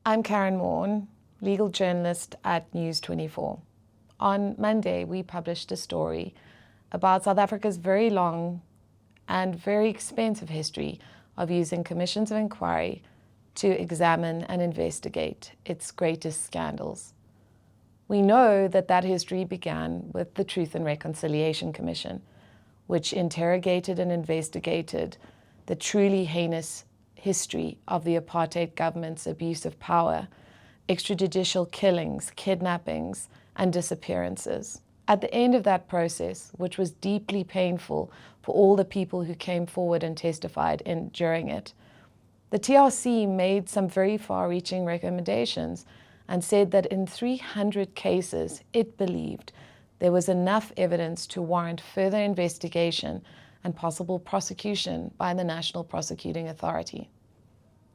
I'm Karyn Maughan, legal journalist at News 24. On Monday, we published a story about South Africa's very long and very expensive history of using commissions of inquiry to examine and investigate its greatest scandals. We know that that history began with the Truth and Reconciliation Commission, which interrogated and investigated the truly heinous history of the apartheid government's abuse of power, extrajudicial killings, kidnappings, and disappearances. At the end of that process, which was deeply painful for all the people who came forward and testified during it, the TRC made some very far-reaching recommendations and said that in 300 cases, it believed there was enough evidence to warrant further investigation and possible prosecution by the National Prosecuting Authority.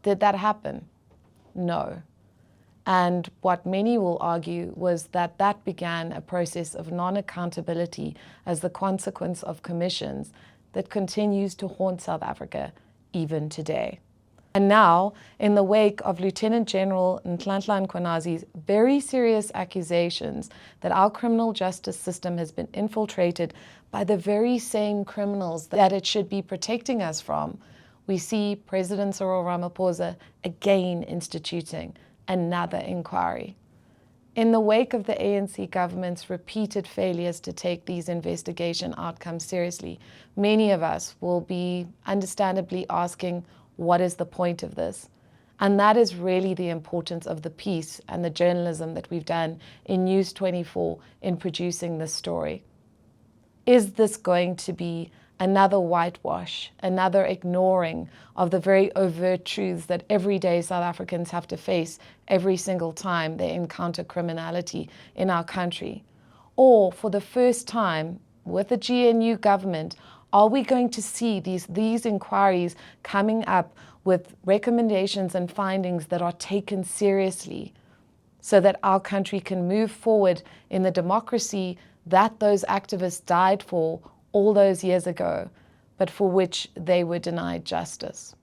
Did that happen? No. And what many will argue was that that began a process of non-accountability as the consequence of commissions that continues to haunt South Africa even today. And now, in the wake of Lieutenant General Nhlanhla Nkwanzi's very serious accusations that our criminal justice system has been infiltrated by the very same criminals that it should be protecting us from, we see President Cyril Ramaphosa again instituting another inquiry. In the wake of the ANC government's repeated failures to take these investigation outcomes seriously, many of us will be understandably asking, what is the point of this? And that is really the importance of the piece and the journalism that we've done in News 24 in producing this story. Is this going to be another whitewash, another ignoring of the very overt truths that everyday South Africans have to face every single time they encounter criminality in our country? Or for the first time, with the GNU government, are we going to see these inquiries coming up with recommendations and findings that are taken seriously so that our country can move forward in the democracy that those activists died for all those years ago, but for which they were denied justice?